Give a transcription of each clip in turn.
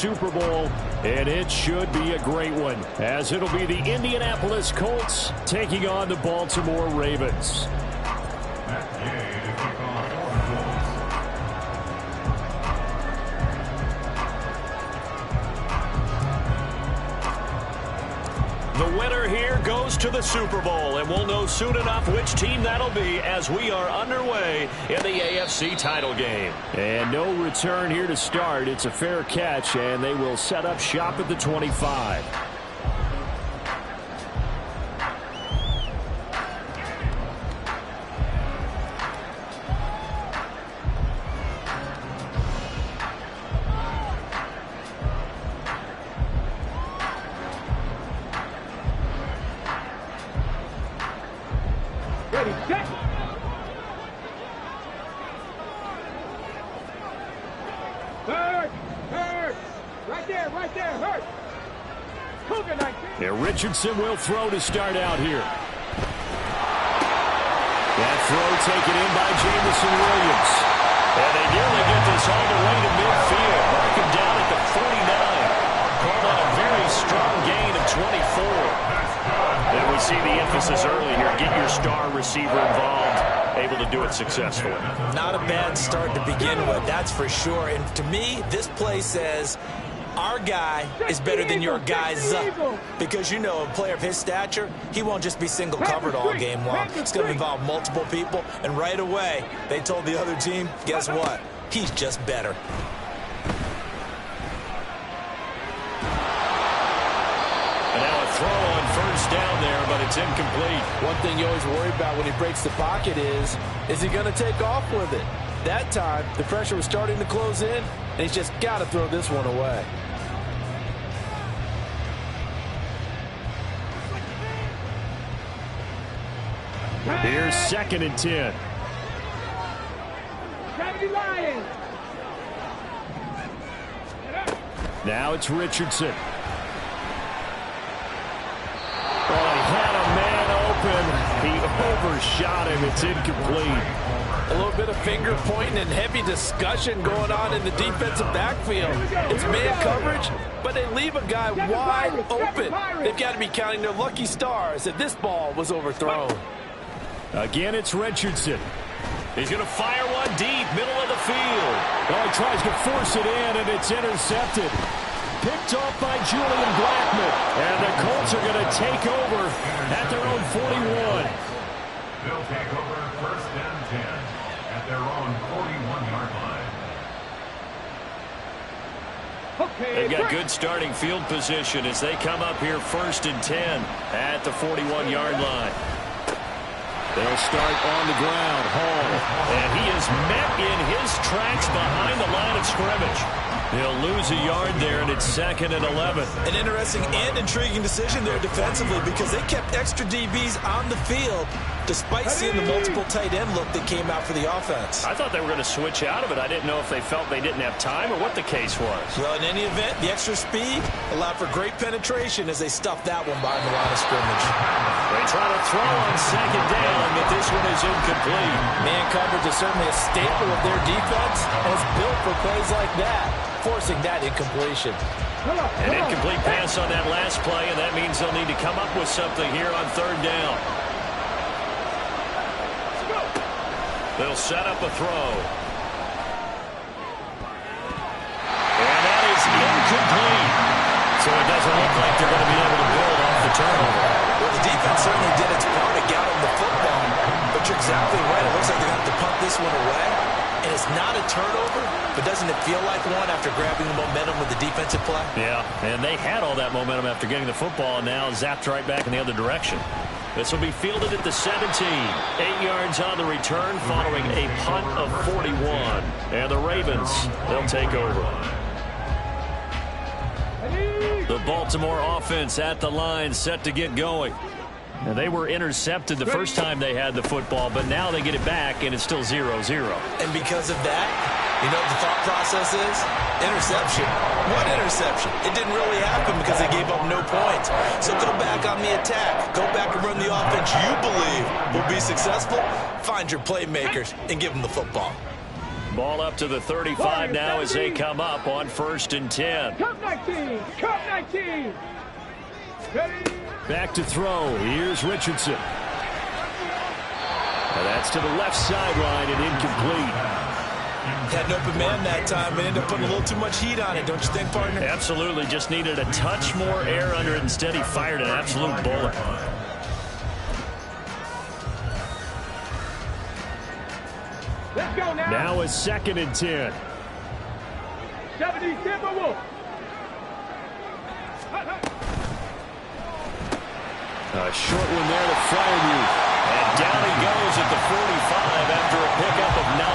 Super Bowl, and it should be a great one, as it'll be the Indianapolis Colts taking on the Baltimore Ravens. The winner here goes to the Super Bowl, and we'll know soon enough which team that'll be as we are underway in the AFC title game. And no return here to start. It's a fair catch, and they will set up shop at the 25. Richardson will throw to start out here. That throw taken in by Jameson Williams. And they nearly get this all the way to midfield. Mark him down at the 49. Called on a very strong gain of 24. And we see the emphasis early here. Get your star receiver involved. Able to do it successfully. Not a bad start to begin with, that's for sure. And to me, this play says our guy is better than your guy's up. Because, you know, a player of his stature, he won't just be single covered all game long. It's going to involve multiple people. And right away, they told the other team, guess what? He's just better. And now a throw on first down there, but it's incomplete. One thing you always worry about when he breaks the pocket is he going to take off with it? That time, the pressure was starting to close in, and he's just got to throw this one away. Here's 2nd and 10. Now it's Richardson. Oh, he had a man open. He overshot him. It's incomplete. A little bit of finger pointing and heavy discussion going on in the defensive backfield. It's man coverage, but they leave a guy wide open. They've got to be counting their lucky stars if this ball was overthrown. Again, it's Richardson. He's going to fire one deep, middle of the field. Oh, he tries to force it in, and it's intercepted. Picked off by Julian Blackmon. And the Colts are going to take over at their own 41. They'll take over 1st and 10 at their own 41-yard line. They've got good starting field position as they come up here 1st and 10 at the 41-yard line. They'll start on the ground. Hall. And he is met in his tracks behind the line of scrimmage. He'll lose a yard there, and it's 2nd and 11. An interesting and intriguing decision there defensively because they kept extra DBs on the field despite seeing the multiple tight end look that came out for the offense. I thought they were going to switch out of it. I didn't know if they felt they didn't have time or what the case was. Well, in any event, the extra speed allowed for great penetration as they stuffed that one behind the line of scrimmage. They try to throw on 2nd down, but this one is incomplete. Man coverage is certainly a staple of their defense and is built for plays like that, forcing that incompletion. An incomplete pass on that last play, and that means they'll need to come up with something here on 3rd down. They'll set up a throw. And that is incomplete. So it doesn't look like they're going to be able to build off the turnover. Well, the defense certainly did its part to get them the football. But you're exactly right. It looks like they're going to have to punt this one away. And it's not a turnover, but doesn't it feel like one after grabbing the momentum with the defensive play? Yeah, and they had all that momentum after getting the football, and now zapped right back in the other direction. This will be fielded at the 17. 8 yards on the return following a punt of 41. And the Ravens, they'll take over. The Baltimore offense at the line, set to get going. And they were intercepted the first time they had the football, but now they get it back, and it's still 0-0. And because of that, you know what the thought process is? Interception. What interception? It didn't really happen because they gave up no points. So go back on the attack. Go back and run the offense you believe will be successful. Find your playmakers and give them the football. Ball up to the 35 now as they come up on 1st and 10. Cup 19. Cup 19. Ready? Back to throw. Here's Richardson. And that's to the left sideline and incomplete. Had an open man that time, but ended up putting a little too much heat on it, don't you think, partner? Absolutely. Just needed a touch more air under it. Instead, he fired an absolute bullet. Let's go now. Now a 2nd and 10. 70 Timberwolves. A short one there to Freiermuth. And down he goes at the 45 after a pickup of 9.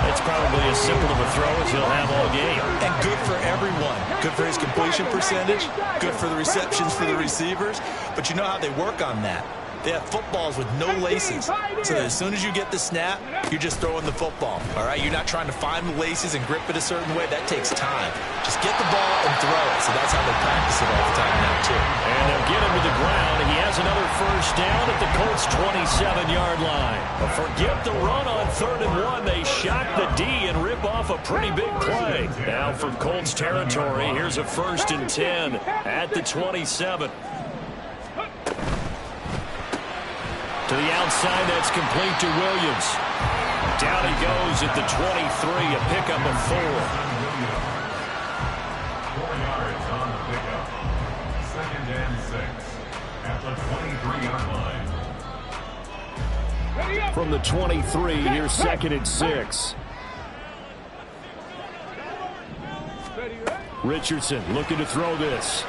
It's probably as simple of a throw as he'll have all game. And good for everyone. Good for his completion percentage. Good for the receptions for the receivers. But you know how they work on that. They have footballs with no laces. So that as soon as you get the snap, you're just throwing the football. All right? You're not trying to find the laces and grip it a certain way. That takes time. Just get the ball and throw it. So that's how they practice it all the time now, too. And they'll get him to the ground. He has another 1st down at the Colts' 27-yard line. But forget the run on 3rd and 1. They shock the D and rip off a pretty big play. Now from Colts territory, here's a 1st and 10 at the 27. To the outside, that's complete to Williams. Down he goes at the 23, a pickup of 4. 4 yards on the pickup. 2nd and 6 at the 23-yard line. From the 23, here's 2nd and 6. Richardson looking to throw this.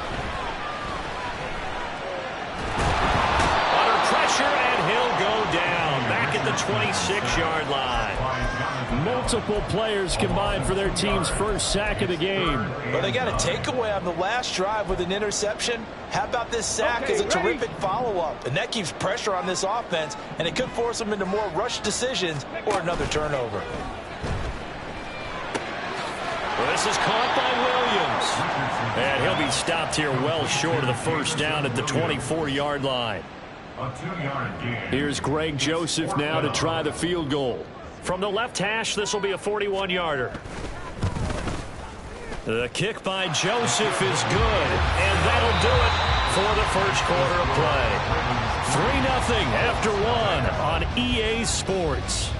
Under pressure, and he'll go down. Back at the 26-yard line. Multiple players combined for their team's 1st sack of the game. But they got a takeaway on the last drive with an interception. How about this sack as a terrific follow-up? And that keeps pressure on this offense, and it could force them into more rush decisions or another turnover. Well, this is caught by Williams. And he'll be stopped here well short of the 1st down at the 24-yard line. A 2-yard gain. Here's Greg Joseph now to try the field goal. From the left hash, this will be a 41-yarder. The kick by Joseph is good, and that'll do it for the 1st quarter of play. 3-0 after 1 on EA Sports.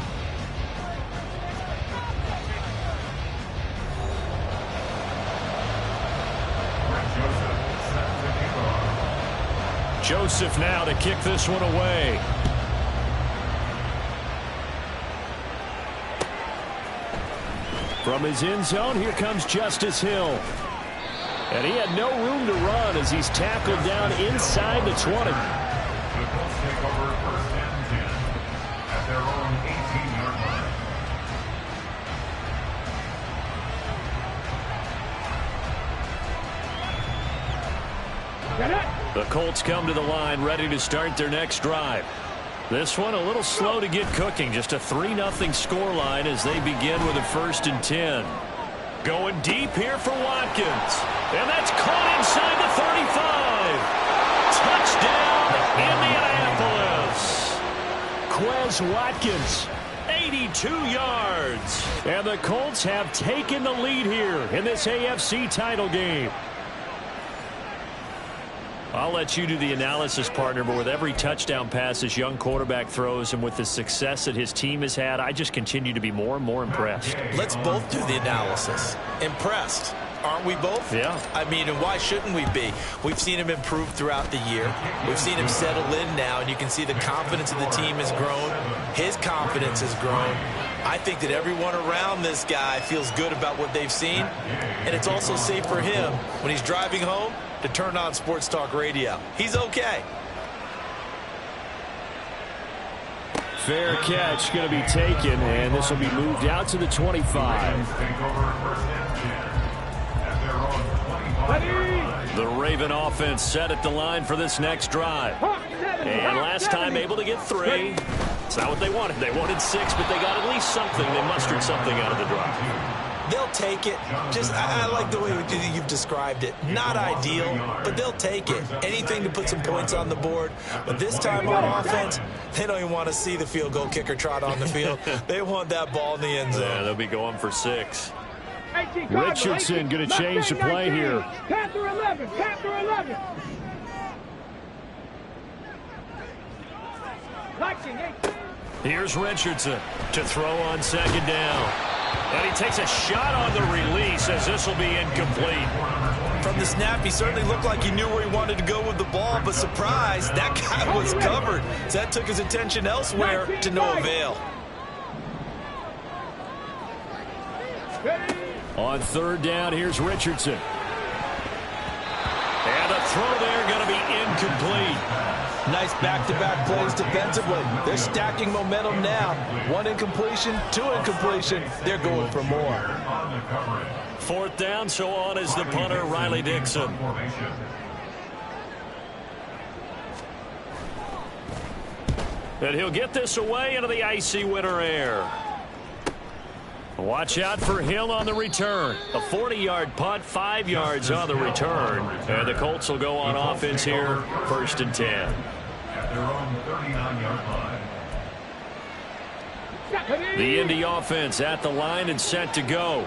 Joseph now to kick this one away. From his end zone, here comes Justice Hill. And he had no room to run as he's tackled down inside the 20. The Colts take over 1st and 10 at their own 18-yard line. The Colts come to the line ready to start their next drive. This one a little slow to get cooking. Just a 3-0 scoreline as they begin with a 1st and 10. Going deep here for Watkins. And that's caught inside the 35. Touchdown, Indianapolis. Quez Watkins, 82 yards. And the Colts have taken the lead here in this AFC title game. I'll let you do the analysis, partner, but with every touchdown pass this young quarterback throws and with the success that his team has had, I just continue to be more and more impressed. Let's both do the analysis. Impressed. Aren't we both? Yeah. I mean, and why shouldn't we be? We've seen him improve throughout the year. We've seen him settle in now, and you can see the confidence of the team has grown. His confidence has grown. I think that everyone around this guy feels good about what they've seen, and it's also safe for him when he's driving home to turn on Sports Talk Radio. He's okay. Fair catch going to be taken, and this will be moved out to the 25. Take over 1st and 10 at their own 25-yard line. The Raven offense set at the line for this next drive. And last time able to get 3. It's not what they wanted. They wanted 6, but they got at least something. They mustered something out of the drive. They'll take it. Just, I like the way you've described it. Not ideal, but they'll take it. Anything to put some points on the board. But this time on offense, they don't even want to see the field goal kicker trot on the field. They want that ball in the end zone. Yeah, they'll be going for 6. Richardson going to change the play here. Panther 11, Panther 11. Here's Richardson to throw on 2nd down. And he takes a shot on the release as this will be incomplete. From the snap, he certainly looked like he knew where he wanted to go with the ball, but surprise, that guy was covered. So that took his attention elsewhere to no avail. On 3rd down, here's Richardson. And the throw there going to be incomplete. Nice back-to-back plays defensively. They're stacking momentum now. 1 incompletion, 2 incompletion. They're going for more. 4th down, so on is the punter, Riley Dixon. And he'll get this away into the icy winter air. Watch out for Hill on the return. A 40-yard punt, 5 yards on the return. And the Colts will go on offense here, 1st and 10. At their own 39-yard line. The Indy offense at the line and set to go.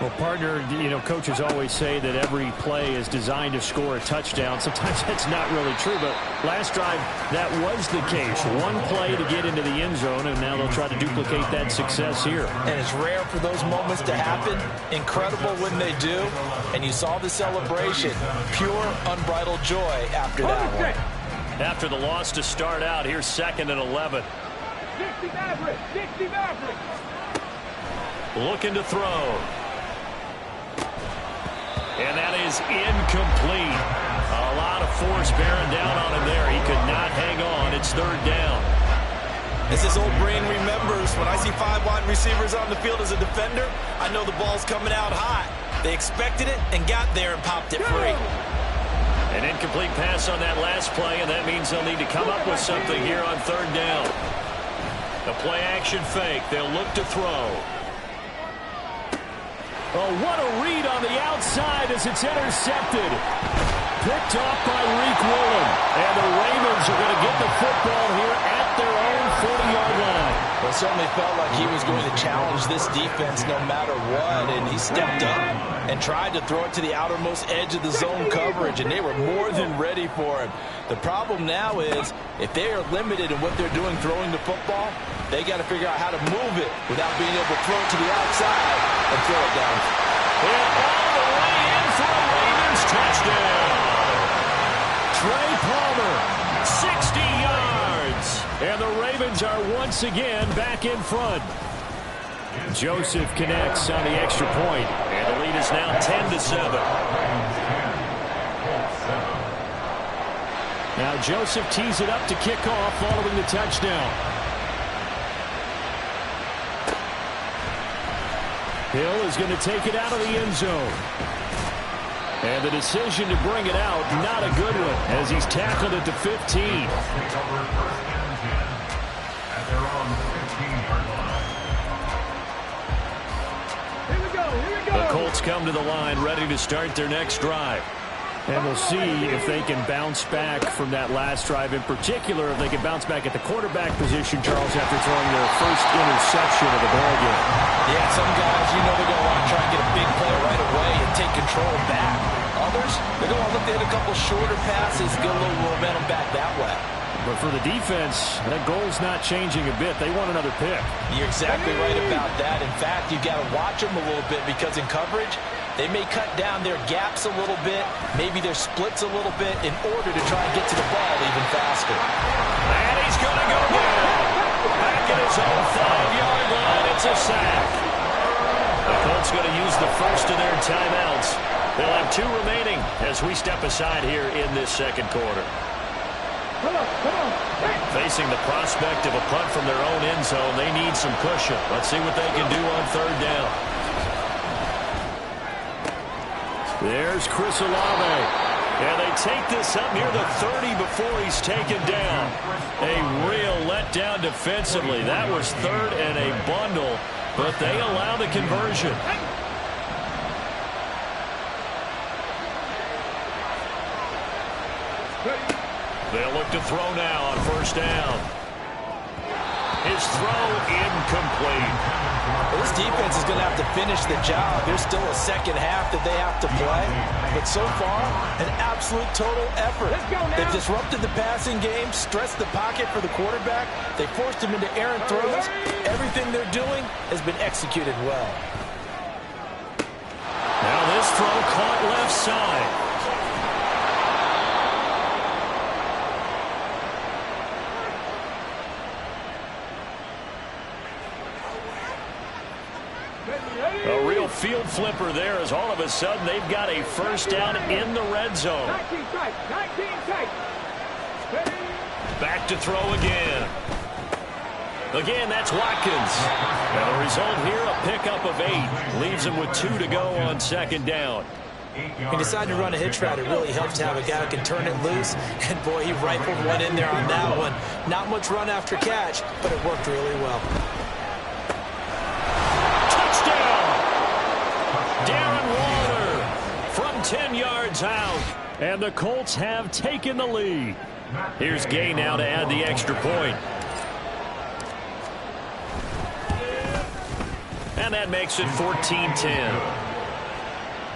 Well, partner, coaches always say that every play is designed to score a touchdown. Sometimes that's not really true, but last drive, that was the case. 1 play to get into the end zone, and now they'll try to duplicate that success here. And it's rare for those moments to happen. Incredible when they do. And you saw the celebration. Pure, unbridled joy after that one. After the loss to start out, here's 2nd and 11. 60 Maverick, 60 Maverick. Looking to throw. And that is incomplete. A lot of force bearing down on him there. He could not hang on. It's 3rd down. As his old brain remembers, when I see 5 wide receivers on the field as a defender, I know the ball's coming out hot. They expected it and got there and popped it free. An incomplete pass on that last play, and that means they'll need to come up with something here on 3rd down. A play action fake. They'll look to throw. Oh, what a read on the outside as it's intercepted. Picked off by Reek Woolen. And the Ravens are going to get the football here at their own 40-yard line. Well, it certainly felt like he was going to challenge this defense no matter what, and he stepped up and tried to throw it to the outermost edge of the zone coverage, and they were more than ready for him. The problem now is if they are limited in what they're doing throwing the football, they got to figure out how to move it without being able to throw it to the outside and throw it down. And all the way in for a Ravens touchdown. Trey Palmer, 60 yards. And the Ravens are once again back in front. Joseph connects on the extra point. And the lead is now 10-7. Now Joseph tees it up to kick off following the touchdown. Hill is going to take it out of the end zone. And the decision to bring it out, not a good one, as he's tackled at the 15. At their own 15-yard line. Here we go, here we go. The Colts come to the line ready to start their next drive. And we'll see if they can bounce back from that last drive. In particular, if they can bounce back at the quarterback position, Charles, after throwing their first interception of the ball game. Yeah, some guys, they're going to want to try and get a big play right away and take control back. Others, they're going to look to hit a couple shorter passes, get a little momentum back that way. But for the defense, that goal's not changing a bit. They want another pick. You're exactly right about that. In fact, you've got to watch them a little bit because in coverage, they may cut down their gaps a little bit, maybe their splits a little bit in order to try and get to the ball even faster. And he's going to go down. Back at his own 5-yard line. It's a sack. The Colts going to use the first of their timeouts. They'll have 2 remaining as we step aside here in this second quarter. Come on. Facing the prospect of a punt from their own end zone, they need some cushion. Let's see what they can do on 3rd down. There's Chris Olave. And they take this up near the 30 before he's taken down. A real letdown defensively. That was 3rd and a bundle, but they allow the conversion. They'll look to throw now on first down. His throw incomplete. Well, this defense is going to have to finish the job. There's still a second half that they have to play. But so far, an absolute total effort. They've disrupted the passing game, stressed the pocket for the quarterback. They forced him into errant throws. Everything they're doing has been executed well. Now this throw caught left side. A real field flipper there as all of a sudden they've got a first down in the red zone. 19 tight. Back to throw again. Again, that's Watkins. And the result here, a pickup of 8. Leaves him with 2 to go on second down. He decided to run a hitch route. It really helps to have a guy who can turn it loose. And, boy, he rifled one in there on that one. Not much run after catch, but it worked really well. Darren Waller from 10 yards out. And the Colts have taken the lead. Here's Gay now to add the extra point. And that makes it 14-10.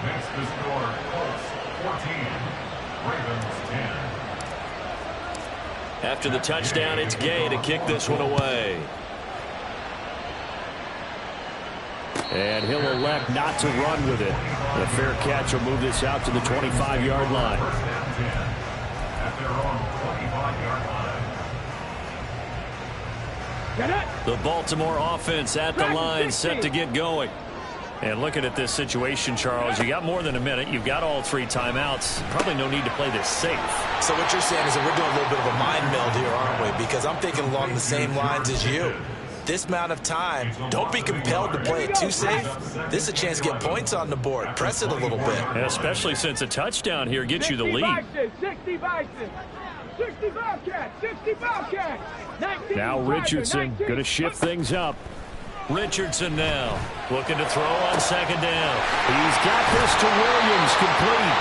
Next to score, Colts 14, Ravens 10. After the touchdown, it's Gay to kick this one away. And he'll elect not to run with it. The fair catch will move this out to the 25-yard line. First down 10 at their own 25-yard line. The Baltimore offense at the line, set to get going. And looking at this situation, Charles, you got more than a minute. You've got all 3 timeouts. Probably no need to play this safe. So what you're saying is that we're doing a little bit of a mind meld here, aren't we? Because I'm thinking along the same lines as you. This amount of time, don't be compelled to play it too safe. This is a chance to get points on the board. Press it a little bit. And especially since a touchdown here gets you the lead. 60 Bison. 60 Bobcats. 60 Bobcats. 19 Now Richardson going to shift things up. Richardson now looking to throw on second down. He's got this to Williams, complete.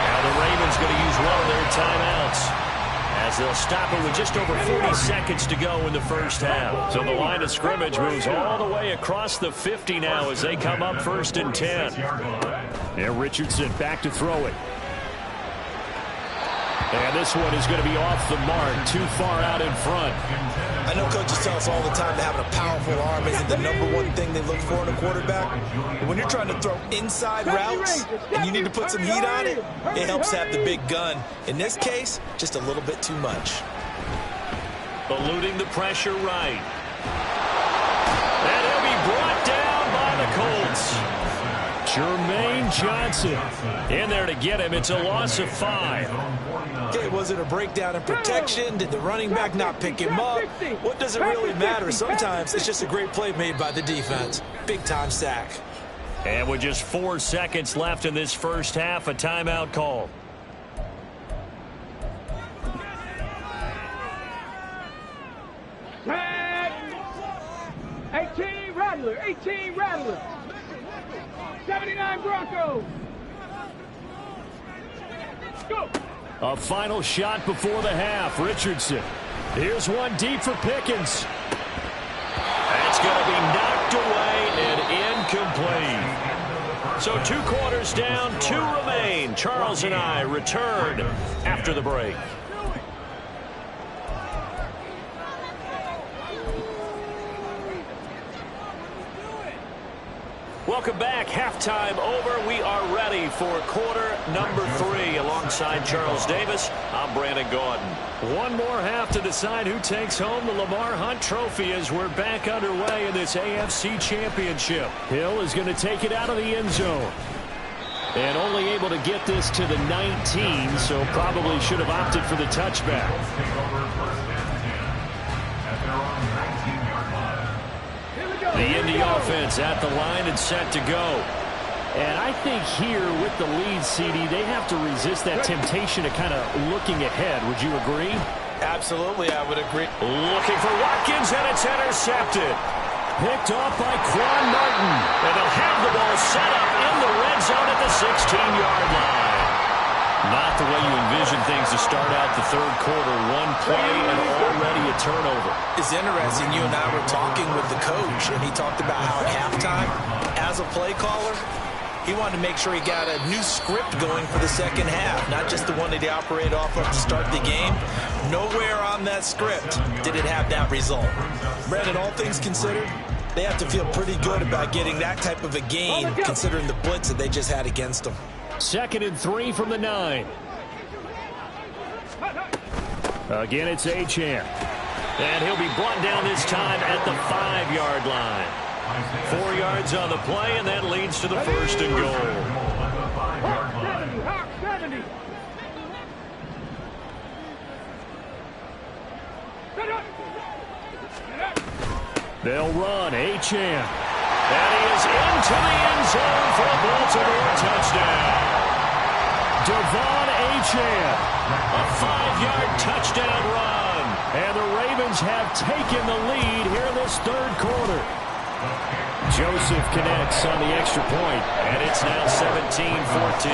Now the Ravens going to use one of their timeouts, as they'll stop it with just over 40 seconds to go in the first half. So the line of scrimmage moves all the way across the 50 now as they come up first and 10. And Richardson back to throw it. And this one is going to be off the mark, too far out in front. I know coaches tell us all the time that having a powerful arm isn't the #1 thing they look for in a quarterback. But when you're trying to throw inside routes and you need to put some heat on it, it helps to have the big gun. In this case, just a little bit too much. Eluding the pressure right. And he'll be brought down by the Colts. Jermaine Johnson in there to get him. It's a loss of 5. Okay, was it a breakdown in protection? Did the running back not pick him up? What does it really matter? Sometimes it's just a great play made by the defense. Big-time sack. And with just 4 seconds left in this first half, a timeout call. Tag. 18 Rattler. 18 Rattler. 79 Broncos. Go. A final shot before the half. Richardson. Here's one deep for Pickens. That's going to be knocked away and incomplete. So 2 quarters down, 2 remain. Charles and I return after the break. Welcome back. Halftime over. We are ready for quarter number 3. Alongside Charles Davis, I'm Brandon Gaudin. One more half to decide who takes home the Lamar Hunt Trophy as we're back underway in this AFC Championship. Hill is going to take it out of the end zone. And only able to get this to the 19, so probably should have opted for the touchback. The Indy offense at the line and set to go. And I think here with the lead, CD, they have to resist that temptation of kind of looking ahead. Would you agree? Absolutely, I would agree. Looking for Watkins, and it's intercepted. Picked off by Quan Martin. And they'll have the ball set up in the red zone at the 16-yard line. Not the way you envisioned things to start out the third quarter. One play and already a turnover. It's interesting. You and I were talking with the coach, and he talked about how at halftime, as a play caller, he wanted to make sure he got a new script going for the second half, not just the one that he operated off of to start the game. Nowhere on that script did it have that result. Brandon, all things considered, they have to feel pretty good about getting that type of a gain, considering the blitz that they just had against them. 2nd and 3 from the 9. Again, it's Achane. And he'll be brought down this time at the 5-yard line. 4 yards on the play, and that leads to the 1st and goal. Hawk 70, Hawk 70. They'll run. Achane. And he is into the end zone for a Baltimore touchdown. Devon Achane. A 5-yard touchdown run. And the Ravens have taken the lead here in this third quarter. Joseph connects on the extra point, and it's now 17-14.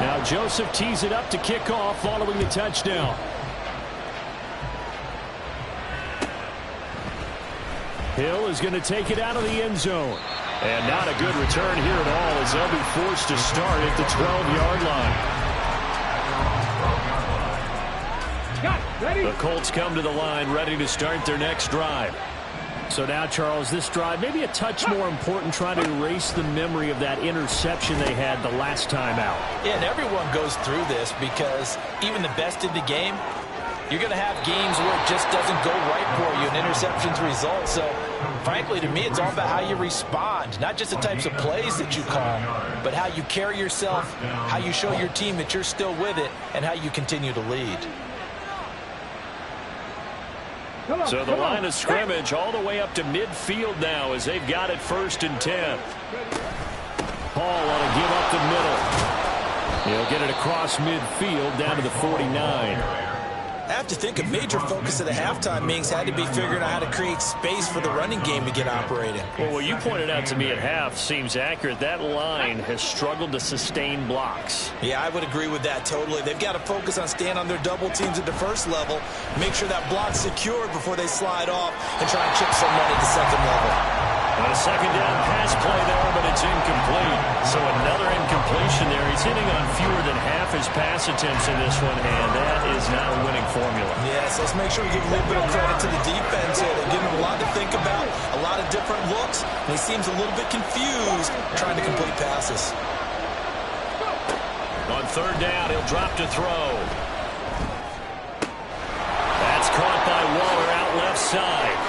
Now Joseph tees it up to kick off following the touchdown. Hill is going to take it out of the end zone. And not a good return here at all as they'll be forced to start at the 12-yard line. The Colts come to the line ready to start their next drive. So now, Charles, this drive maybe a touch more important, trying to erase the memory of that interception they had the last time out. Yeah, and everyone goes through this because even the best in the game, you're going to have games where it just doesn't go right for you, and interceptions result. So, frankly, to me, it's all about how you respond, not just the types of plays that you call, but how you carry yourself, how you show your team that you're still with it, and how you continue to lead. So the line of scrimmage all the way up to midfield now as they've got it 1st and 10. Paul ought to give up the middle. He'll get it across midfield down to the 49. I have to think a major focus of the halftime meetings had to be figuring out how to create space for the running game to get operating. Well, what you pointed out to me at half seems accurate. That line has struggled to sustain blocks. Yeah, I would agree with that totally. They've got to focus on staying on their double teams at the first level, make sure that block's secured before they slide off and try and chip someone at the second level. A second down pass play there, but it's incomplete. So another incompletion there. He's hitting on fewer than half his pass attempts in this one, and that is not a winning formula. Yes, let's make sure we give a little bit of credit to the defense here. They're giving him a lot to think about, a lot of different looks, and he seems a little bit confused trying to complete passes. On 3rd down, he'll drop to throw. That's caught by Waller out left side.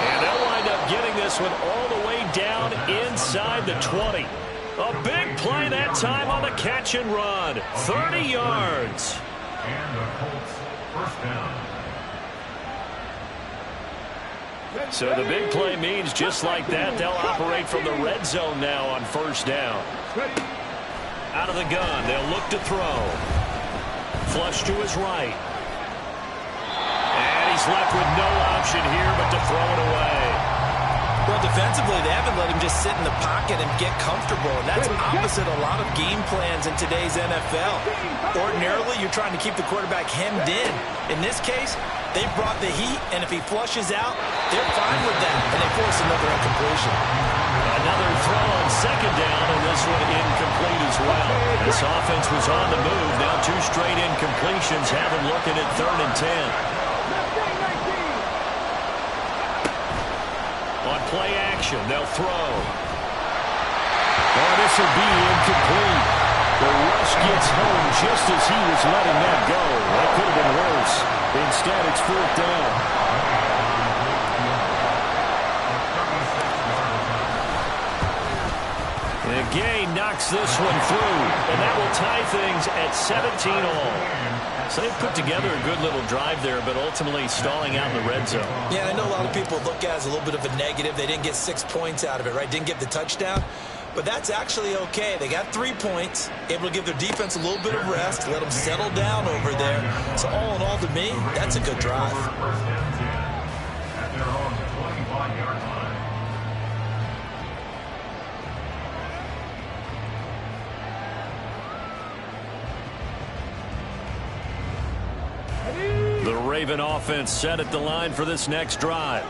And they'll wind up getting this one all the way down inside the 20. A big play that time on the catch and run. 30 yards. And the Colts 1st down. So the big play means just like that, they'll operate from the red zone now on 1st down. Out of the gun, they'll look to throw. Flush to his right. And he's left with no option here but to throw it away. Well, defensively, they haven't let him just sit in the pocket and get comfortable, and that's opposite a lot of game plans in today's NFL. Ordinarily, you're trying to keep the quarterback hemmed in. In this case, they brought the heat, and if he flushes out, they're fine with that, and they force another incompletion. Another throw on 2nd down, and this one incomplete as well. This offense was on the move. Now 2 straight incompletions have him looking at 3rd and 10. On play action, they'll throw. Oh, this will be incomplete. The rush gets home just as he was letting that go. That could have been worse. Instead, it's 4th down. And Gay knocks this one through, and that will tie things at 17 all. So they've put together a good little drive there, but ultimately stalling out in the red zone. Yeah, I know a lot of people look at it as a little bit of a negative. They didn't get 6 points out of it, right? Didn't get the touchdown. But that's actually okay. They got 3 points, able to give their defense a little bit of rest, let them settle down over there. So all in all, to me, that's a good drive. 1st and 10 at their own 25-yard line. Raven offense set at the line for this next drive.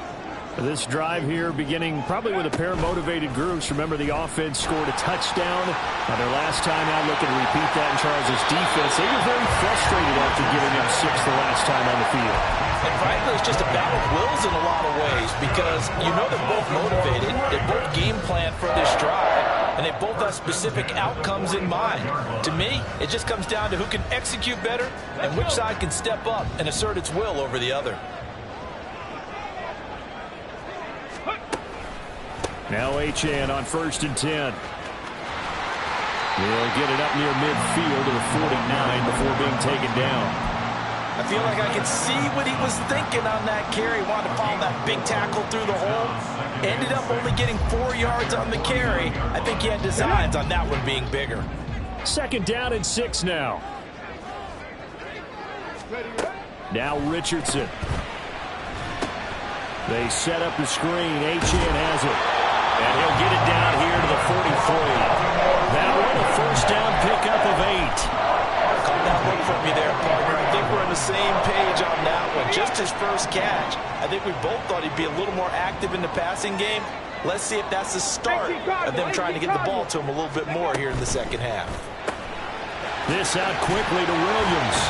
This drive here beginning probably with a pair of motivated groups. Remember, the offense scored a touchdown on their last time out. Looking to repeat that in Charles' defense. They were very frustrated after giving up 6 the last time on the field. And frankly, it's just a battle of wills in a lot of ways because you know they're both motivated. They both game plan for this drive, and they both have specific outcomes in mind. To me, it just comes down to who can execute better and which side can step up and assert its will over the other. Now Achane on 1st and 10. He'll get it up near midfield to the 49 before being taken down. I feel like I could see what he was thinking on that carry. Wanted to follow that big tackle through the hole. Ended up only getting 4 yards on the carry. I think he had designs on that one being bigger. 2nd down and 6 now. Now Richardson. They set up the screen. Achane has it. And he'll get it down here to the 43. That one a 1st down pickup of 8. Call that look for me there, partner. I think we're on the same page on that one. Just his first catch. I think we both thought he'd be a little more active in the passing game. Let's see if that's the start of them trying to get the ball to him a little bit more here in the second half. This out quickly to Williams.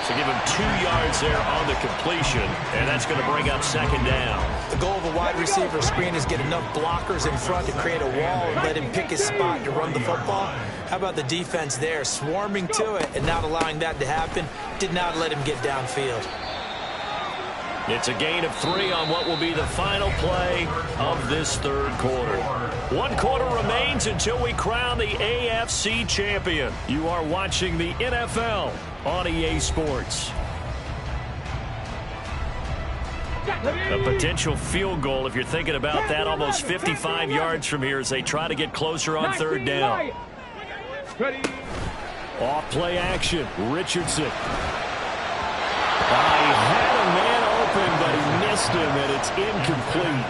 To give him 2 yards there on the completion, and that's going to bring up 2nd down. The goal of a wide receiver screen is get enough blockers in front to create a wall and let him pick his spot to run the football. How about the defense there, swarming to it and not allowing that to happen? Did not let him get downfield. It's a gain of 3 on what will be the final play of this 3rd quarter. 1 quarter remains until we crown the AFC champion. You are watching the NFL on EA Sports. A potential field goal, if you're thinking about that, almost 55 yards from here as they try to get closer on 3rd down. Off play action, Richardson. He had a man open, but he missed him, and it's incomplete.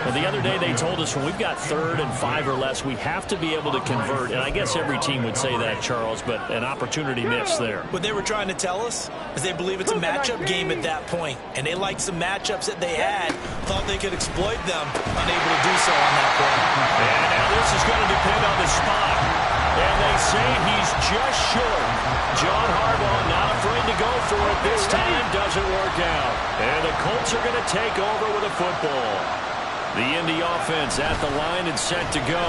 Well, the other day they told us when we've got 3rd and 5 or less, we have to be able to convert. And I guess every team would say that, Charles, but an opportunity missed there. What they were trying to tell us is they believe it's a matchup game at that point, and they liked some matchups that they had, thought they could exploit them, unable to do so on that point. And now this is going to depend on the spot. And they say he's just short. John Harbaugh not afraid to go for it. This time doesn't work out. And the Colts are going to take over with a football. The Indy offense at the line and set to go.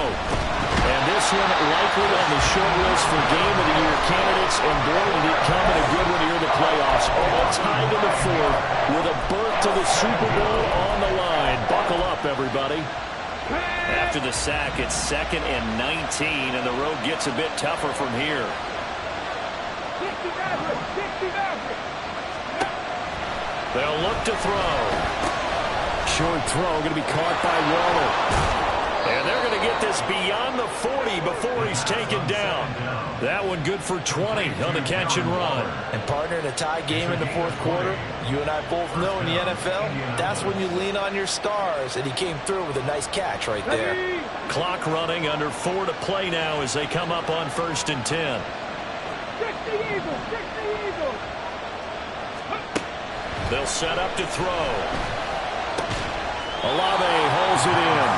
And this one likely on the short list for Game of the Year candidates. And boy, did it come in a good one here in the playoffs. All tied in the 4th with a berth to the Super Bowl on the line. Buckle up, everybody. After the sack, it's 2nd and 19, and the road gets a bit tougher from here. They'll look to throw. Short throw going to be caught by Waller. And they're going to get this beyond the 40 before he's taken down. That one good for 20 on the catch and run. And partner, in a tie game in the 4th quarter, you and I both know in the NFL, that's when you lean on your stars. And he came through with a nice catch right there. Clock running, under 4 to play now as they come up on 1st and 10. They'll set up to throw. Olave holds it in.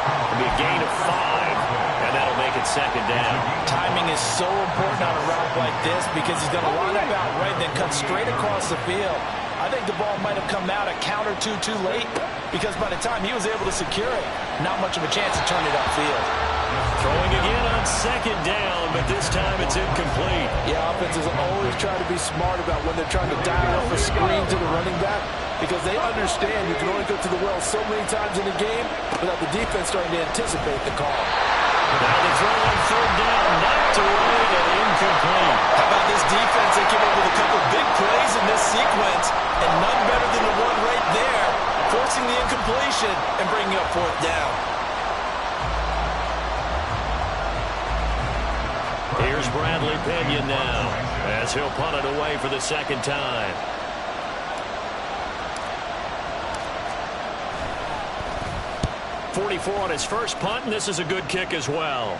It'll be a gain of 5, and that'll make it 2nd down. Timing is so important on a route like this because he's going to line up out right, then cut straight across the field. I think the ball might have come out a count or two too late because by the time he was able to secure it, not much of a chance to turn it upfield. Throwing again on 2nd down, but this time it's incomplete. Yeah, offenses always try to be smart about when they're trying to dial up a screen to the running back because they understand you can only go to the well so many times in the game without the defense starting to anticipate the call. Now the throw on 3rd down, knocked away and incomplete. How about this defense? They came up with a couple big plays in this sequence, and none better than the one right there, forcing the incompletion and bringing up 4th down. Here's Bradley Pinion now as he'll punt it away for the 2nd time. .44 on his first punt, and this is a good kick as well.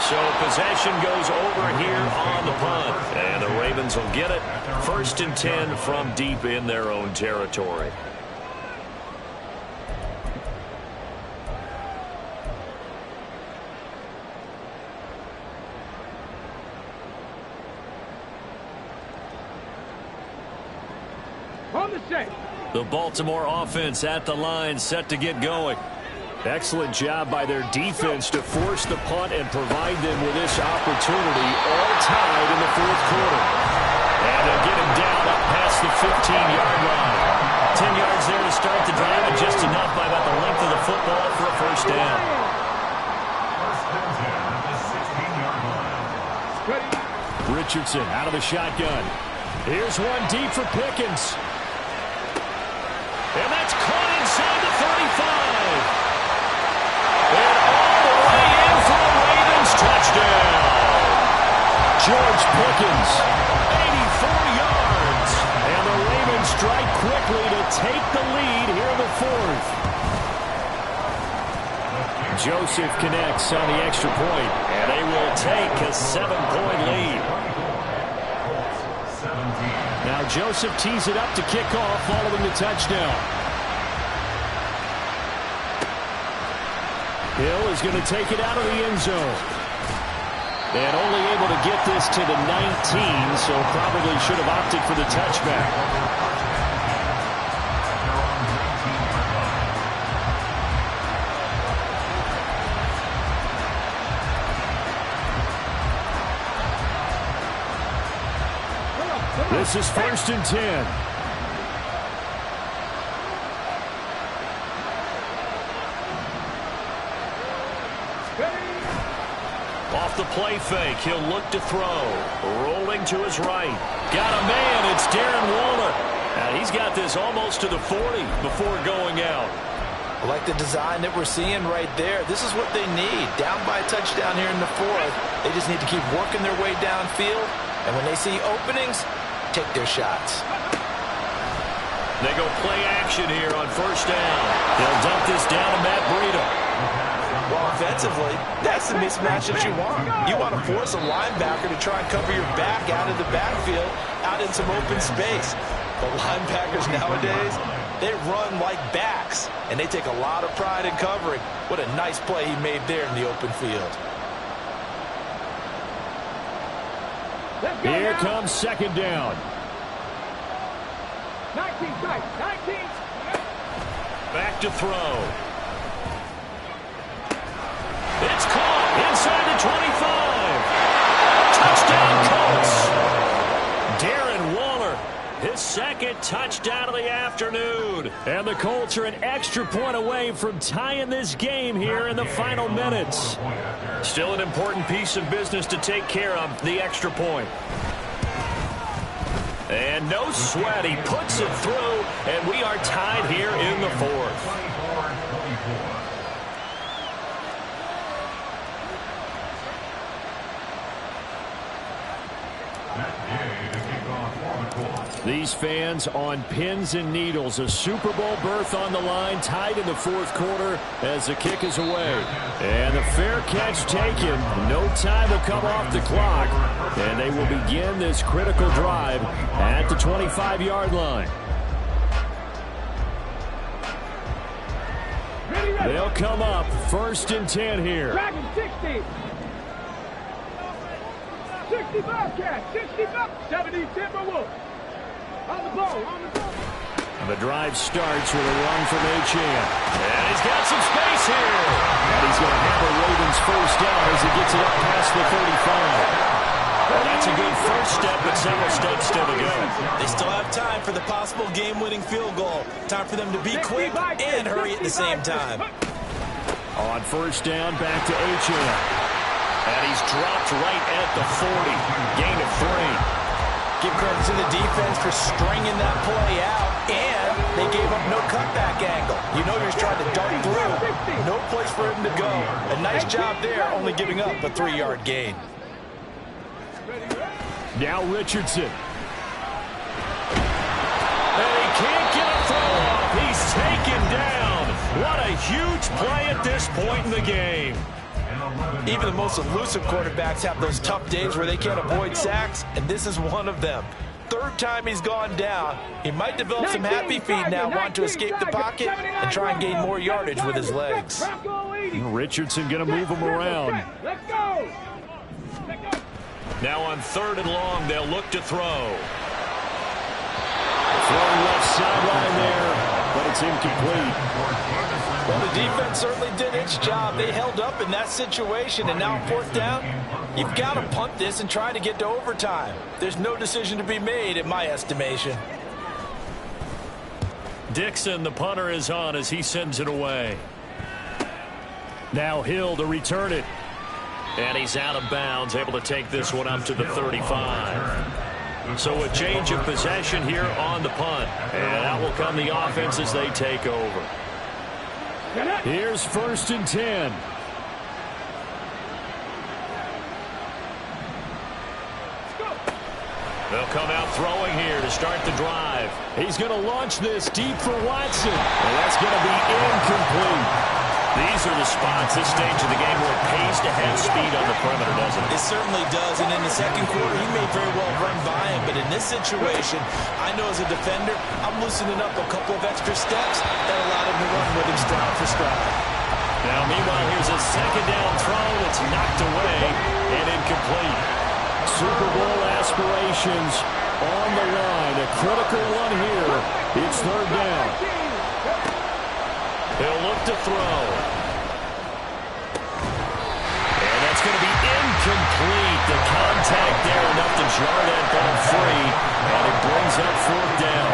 So possession goes over here on the punt. And the Ravens will get it. 1st and 10 from deep in their own territory. On the set. The Baltimore offense at the line, set to get going. Excellent job by their defense to force the punt and provide them with this opportunity, all tied in the 4th quarter. And they'll get him down up past the 15-yard line. 10 yards there to start the drive, and just enough by about the length of the football for a first down. Richardson out of the shotgun. Here's one deep for Pickens. And that's caught inside the 35. And all the way in for the Ravens touchdown. George Pickens. 84 yards. And the Ravens strike quickly to take the lead here in the 4th. Joseph connects on the extra point. And they will take a 7-point lead. Now Joseph tees it up to kick off following the touchdown. Hill is going to take it out of the end zone. And only able to get this to the 19, so probably should have opted for the touchback. This is 1st and 10. Off the play fake, he'll look to throw. Rolling to his right. Got a man, it's Darren Waller. Now he's got this almost to the 40 before going out. I like the design that we're seeing right there. This is what they need. Down by a touchdown here in the 4th. They just need to keep working their way downfield. And when they see openings, take their shots. They go play action here on 1st down. They'll dump this down to Matt Breida. Well, offensively, that's the mismatch that you want. You want to force a linebacker to try and cover your back out of the backfield, out in some open space. But linebackers nowadays, they run like backs, and they take a lot of pride in covering. What a nice play he made there in the open field. Here comes 2nd down. 19, 19. Back to throw. It's caught inside the 25. Touchdown Colts. Darren Waller, his 2nd touchdown of the afternoon. And the Colts are an extra point away from tying this game here in the final minutes. Still an important piece of business to take care of, the extra point. And no sweat, he puts it through, and we are tied here in the 4th. These fans on pins and needles. A Super Bowl berth on the line, tied in the 4th quarter as the kick is away. And the fair catch taken. No time will come off the clock. And they will begin this critical drive at the 25-yard line. They'll come up 1st and 10 here. Dragon 60. 60 Bobcats. 60 Bobcats. 70 Timberwolves. On the ball, on the ball. The drive starts with a run from Achane. And he's got some space here. And he's going to have a Ravens 1st down as he gets it up past the 35. Well, that's a good first step, but several steps still to go. They still have time for the possible game-winning field goal. Time for them to be quick and hurry at the same time. On 1st down, back to Achane. And he's dropped right at the 40. Gain of 3. Give credit to the defense for stringing that play out, and they gave up no cutback angle. You know he's trying to dart through. No place for him to go. A nice job there, only giving up a 3-yard gain. Now Richardson. And he can't get a throw off. He's taken down. What a huge play at this point in the game. Even the most elusive quarterbacks have those tough days where they can't avoid sacks, and this is one of them. Third time he's gone down. He might develop some happy feet now, want to escape the pocket and try and gain more yardage with his legs. Richardson going to move him around. Let's go. Now on 3rd and long, they'll look to throw. Throwing left sideline there, but it's incomplete. Well, the defense certainly did its job. They held up in that situation, and now on 4th down, you've got to punt this and try to get to overtime. There's no decision to be made, in my estimation. Dixon, the punter, is on as he sends it away. Now Hill to return it. And he's out of bounds, able to take this one up to the 35. So a change of possession here on the punt. And out will come the offense as they take over. Here's 1st and 10. They'll come out throwing here to start the drive. He's going to launch this deep for Watson. And that's going to be incomplete. These are the spots, this stage of the game, where it pays to have speed on the perimeter, doesn't it? It certainly does, and in the second quarter, he may very well run by him, but in this situation, I know as a defender, I'm loosening up a couple of extra steps that allowed him to run with him stride for stride. Now, meanwhile, here's a 2nd down throw that's knocked away and incomplete. Super Bowl aspirations on the line. A critical one here. It's 3rd down. He'll look to throw. And that's going to be incomplete. The contact there enough to jar that ball free. And it brings up 4th down.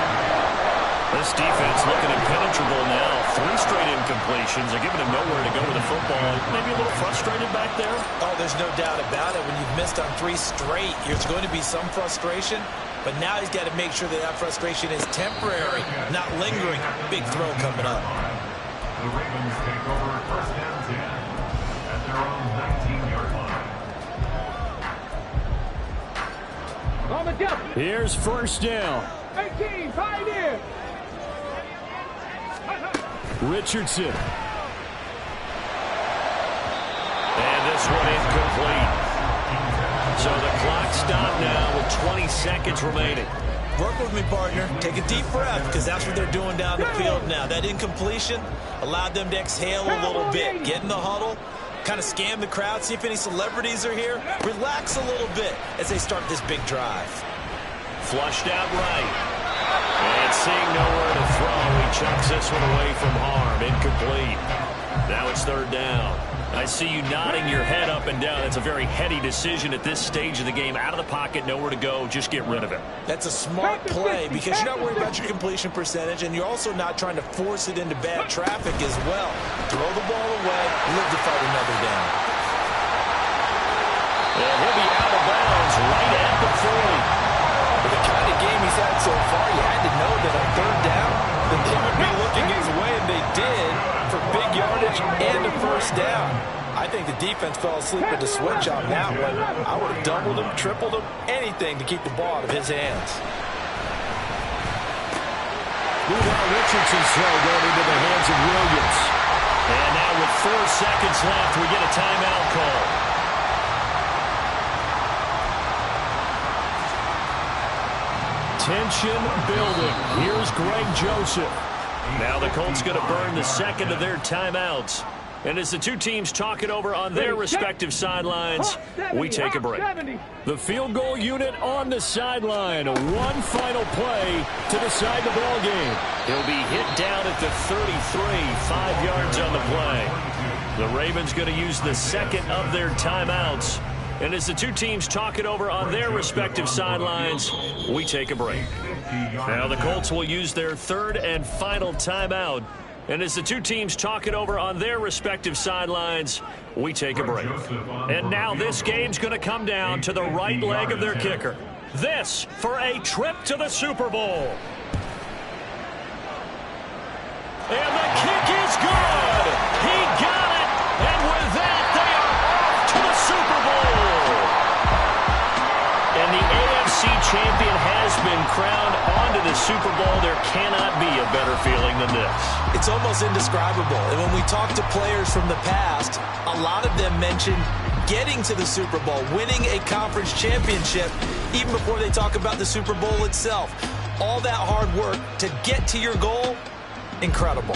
This defense looking impenetrable now. 3 straight incompletions. They're giving him nowhere to go with the football. Maybe a little frustrated back there. Oh, there's no doubt about it. When you've missed on 3 straight, there's going to be some frustration. But now he's got to make sure that that frustration is temporary, not lingering. Big throw coming up. The Ravens take over 1st and 10 at their own 19-yard line. On the jump. Here's 1st down. 18, Pioneer. Richardson. And this one incomplete. So the clock stopped now with 20 seconds remaining. Work with me, partner. Take a deep breath, because that's what they're doing down the field now. That incompletion allowed them to exhale a little bit. Get in the huddle, kind of scan the crowd, see if any celebrities are here. Relax a little bit as they start this big drive. Flushed out right. And seeing nowhere to throw, he chucks this one away from harm. Incomplete. Now it's 3rd down. I see you nodding your head up and down. That's a very heady decision at this stage of the game. Out of the pocket, nowhere to go. Just get rid of it. That's a smart play because you're not worried about your completion percentage, and you're also not trying to force it into bad traffic as well. Throw the ball away, live to fight another down. And he'll be out of bounds right at the 40. With the kind of game he's had so far, you had to know that on 3rd down, that they would be looking his way, and they did, for big yardage and a 1st down. I think the defense fell asleep at the switch on that one. I would have doubled him, tripled him, anything to keep the ball out of his hands. Meanwhile, Richardson's throw going into the hands of Williams. And now with 4 seconds left, we get a timeout call. Tension building. Here's Greg Joseph. Now the Colts going to burn the 2nd of their timeouts. And as the 2 teams talk it over on their respective sidelines, we take a break. The field goal unit on the sideline. One final play to decide the ball game. He'll be hit down at the 33, 5 yards on the play. The Ravens going to use the 2nd of their timeouts. And as the 2 teams talk it over on their respective sidelines, we take a break. Now the Colts will use their 3rd and final timeout. And as the 2 teams talk it over on their respective sidelines, we take a break. And now this game's going to come down to the right leg of their kicker. This for a trip to the Super Bowl. And the kick is good. He got it. And with that, they are off to the Super Bowl. And the AFC champion has been crowned onto the Super Bowl, there cannot be a better feeling than this. It's almost indescribable. And when we talk to players from the past, a lot of them mention getting to the Super Bowl, winning a conference championship, even before they talk about the Super Bowl itself. All that hard work to get to your goal, incredible.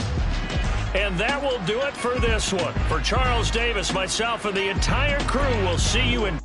And that will do it for this one. For Charles Davis, myself, and the entire crew, we'll see you in